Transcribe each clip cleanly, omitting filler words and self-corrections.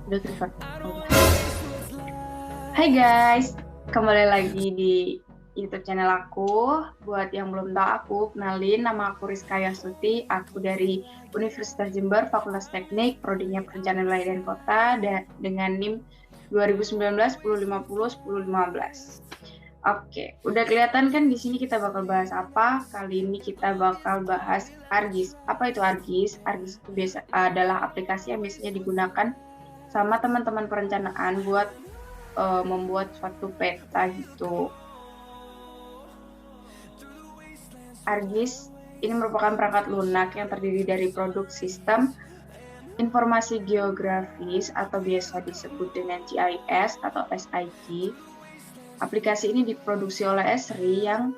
Udah record. Oh, udah. Hai guys, kembali lagi di YouTube channel aku. Buat yang belum tahu aku, kenalin nama aku Rizka Yasuti. Aku dari Universitas Jember, Fakultas Teknik, prodinya Perencanaan Wilayah dan Kota, dengan NIM 2019 1050 1015. Oke, udah kelihatan kan di sini kita bakal bahas apa? Kali ini kita bakal bahas ArcGIS. Apa itu ArcGIS? ArcGIS itu adalah aplikasi yang biasanya digunakan sama teman-teman perencanaan buat membuat suatu peta gitu. ArcGIS ini merupakan perangkat lunak yang terdiri dari produk sistem informasi geografis atau biasa disebut dengan GIS atau SIG. Aplikasi ini diproduksi oleh Esri yang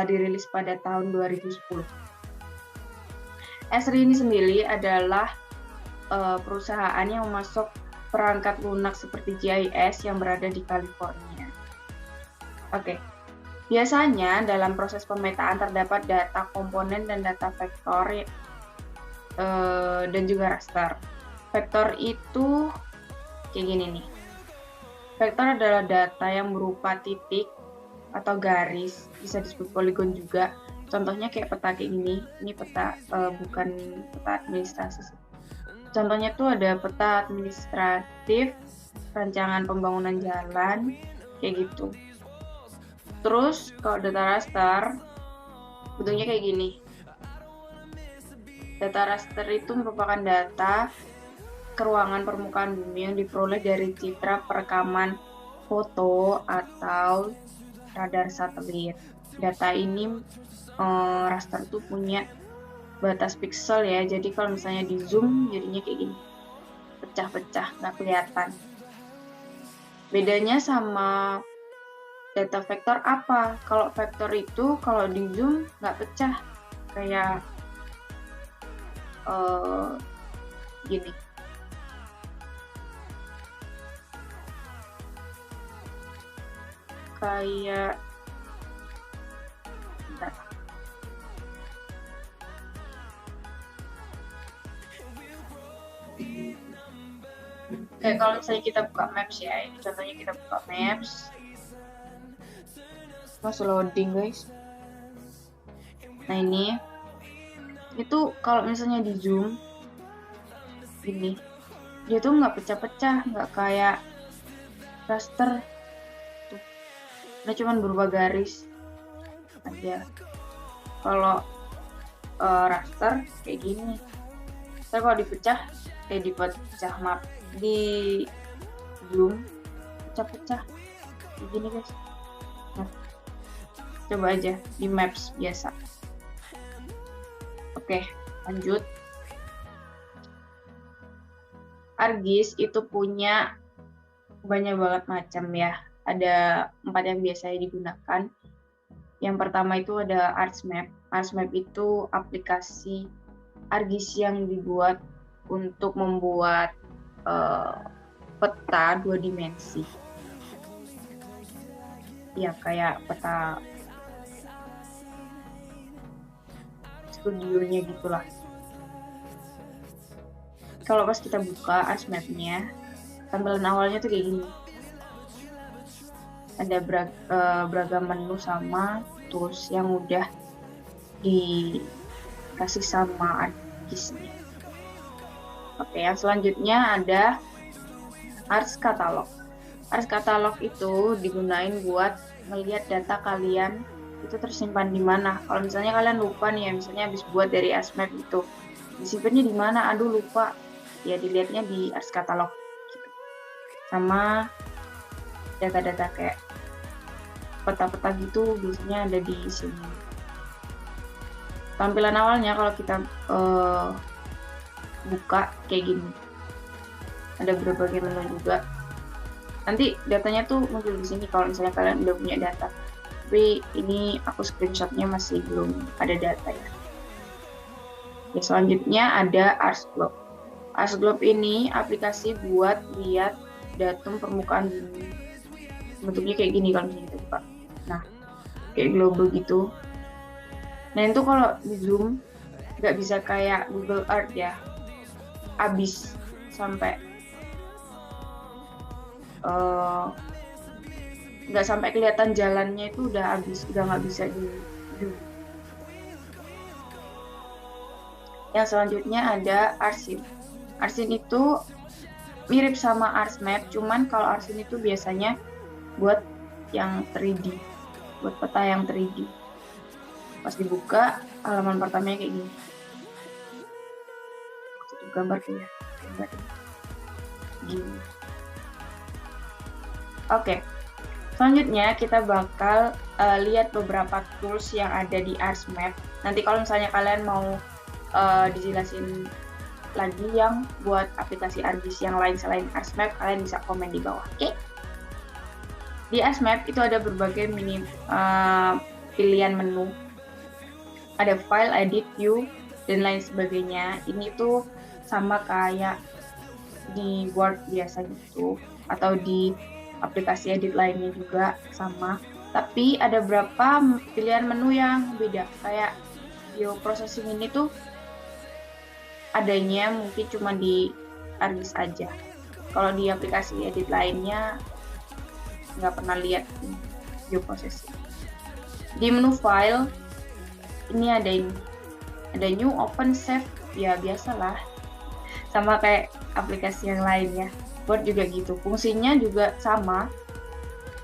dirilis pada tahun 2010. Esri ini sendiri adalah perusahaan yang memasok perangkat lunak seperti GIS yang berada di California. Oke, biasanya dalam proses pemetaan terdapat data komponen dan data vektor dan juga raster. Vektor itu kayak gini nih. Vektor adalah data yang berupa titik atau garis, bisa disebut poligon juga. Contohnya kayak peta kayak gini. Ini peta bukan peta administrasi. Contohnya tuh ada peta administratif, rancangan pembangunan jalan, kayak gitu. Terus kalau data raster, bentuknya kayak gini. Data raster itu merupakan data keruangan permukaan bumi yang diperoleh dari citra perekaman foto atau radar satelit. Data ini raster tuh punya batas pixel ya, jadi kalau misalnya di zoom jadinya kayak gini, pecah-pecah, nggak kelihatan. Bedanya sama data vektor apa? Kalau vektor itu kalau di zoom nggak pecah, kayak gini. Kayak bentar. Kayak kalau misalnya kita buka maps ya, ini contohnya kita buka maps. Masih loading guys. Nah ini, itu kalau misalnya di zoom, gini, dia tuh nggak pecah-pecah, nggak kayak raster. Tuh, dia cuma berubah garis aja. Kalau raster kayak gini. Tapi kalau dipecah, dipecah map di zoom pecah-pecah kayak gini guys. Nah, coba aja di maps biasa. Oke, lanjut. ArcGIS itu punya banyak banget macam ya. Ada 4 yang biasanya digunakan. Yang pertama itu ada ArcMap. ArcMap itu aplikasi ArcGIS yang dibuat untuk membuat peta 2 dimensi. Ya, kayak peta studionya gitulah. Kalau pas kita buka ArcMap-nya, tampilan awalnya tuh kayak gini. Ada beragam menu sama tools yang udah dikasih sama ArcGIS-nya. Oke, yang selanjutnya ada ArcCatalog. ArcCatalog itu digunain buat melihat data kalian itu tersimpan di mana. Kalau misalnya kalian lupa nih ya, misalnya habis buat dari ArcMap itu, disimpannya di mana? Aduh lupa. Ya dilihatnya di ArcCatalog. Gitu. Sama data-data kayak peta-peta gitu biasanya ada di sini. Tampilan awalnya kalau kita buka kayak gini, ada berbagai menu juga. Nanti datanya tuh muncul di sini kalau misalnya kalian udah punya data. Tapi ini aku screenshotnya masih belum ada data ya. Oke, selanjutnya ada ArcGlobe. ArcGlobe ini aplikasi buat lihat datum permukaan bumi. Bentuknya kayak gini kalau misalnya kita buka. Nah, kayak globe gitu. Nah itu kalau di zoom nggak bisa kayak Google Earth ya, abis sampai nggak sampai kelihatan jalannya itu udah habis, udah nggak bisa di view. Yang selanjutnya ada Arsin. Arsin itu mirip sama Arsmap, cuman kalau Arsin itu biasanya buat yang 3D, buat peta yang 3D. Pas dibuka, halaman pertamanya kayak gini. Satu gambar kayak gini. Oke. Selanjutnya kita bakal lihat beberapa tools yang ada di Arsmap. Nanti kalau misalnya kalian mau dijelasin lagi yang buat aplikasi ArcGIS yang lain selain Arsmap, kalian bisa komen di bawah. Oke? Di Arsmap itu ada berbagai pilihan menu. Ada file, edit, view, dan lain sebagainya. Ini tuh sama kayak di Word biasa gitu, atau di aplikasi edit lainnya juga sama, tapi ada beberapa pilihan menu yang beda. Kayak video processing ini tuh adanya mungkin cuma di ArcGIS aja. Kalau di aplikasi edit lainnya nggak pernah lihat video processing. Di menu file ini ada new, open, save, ya biasalah, sama kayak aplikasi yang lainnya. Word juga gitu, fungsinya juga sama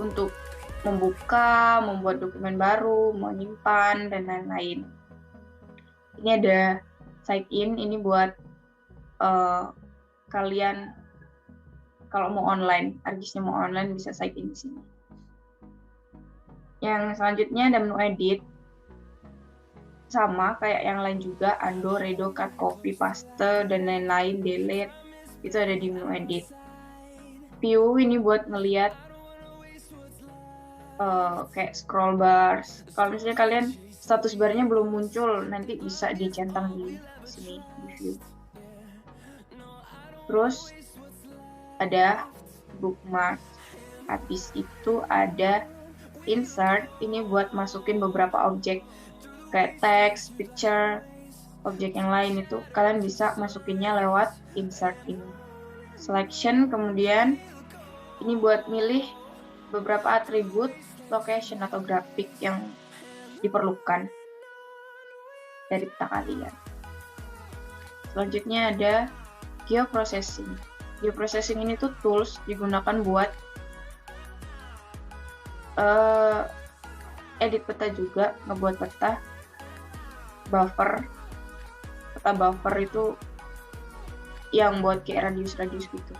untuk membuka, membuat dokumen baru, menyimpan, dan lain-lain. Ini ada sign in, ini buat kalian kalau mau online, ArcGIS-nya mau online bisa sign in di sini. Yang selanjutnya ada menu edit, sama kayak yang lain juga, undo, redo, cut, copy, paste, dan lain-lain, delete, itu ada di menu edit. View ini buat ngelihat kayak scroll bars. Kalau misalnya kalian status barnya belum muncul, nanti bisa dicentang di sini di view. Terus ada bookmark. Habis itu ada insert. Ini buat masukin beberapa objek kayak text, picture, objek yang lain itu kalian bisa masukinnya lewat insert ini. Selection, kemudian ini buat milih beberapa atribut, location atau grafik yang diperlukan dari peta kalian. Selanjutnya ada geoprocessing. Geoprocessing ini tuh tools digunakan buat edit peta juga, ngebuat peta, buffer. Peta buffer itu yang buat kayak radius-radius gitu.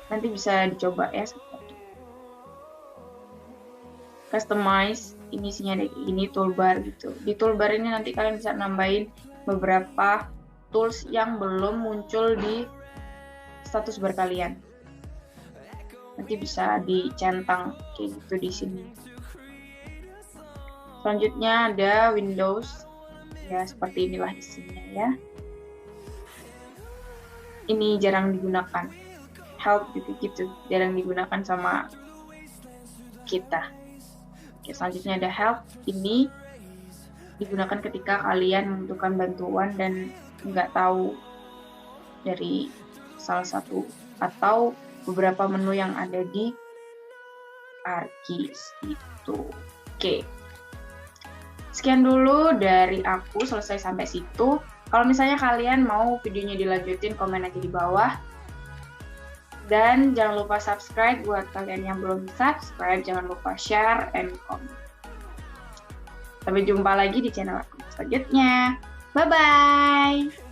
Nanti bisa dicoba ya. Customize, ini isinya ada ini toolbar gitu. Di toolbar ini nanti kalian bisa nambahin beberapa tools yang belum muncul di status bar kalian. Nanti bisa dicentang kayak gitu di sini. Selanjutnya ada Windows. Ya, seperti inilah isinya ya. Ini jarang digunakan. Help juga gitu, jarang digunakan sama kita. Oke, selanjutnya ada help. Ini digunakan ketika kalian membutuhkan bantuan dan nggak tahu dari salah satu atau beberapa menu yang ada di ArcGIS itu. Oke. Sekian dulu dari aku, selesai sampai situ. Kalau misalnya kalian mau videonya dilanjutin, komen aja di bawah. Dan jangan lupa subscribe buat kalian yang belum subscribe, jangan lupa share and comment. Sampai jumpa lagi di channel aku selanjutnya. Bye-bye!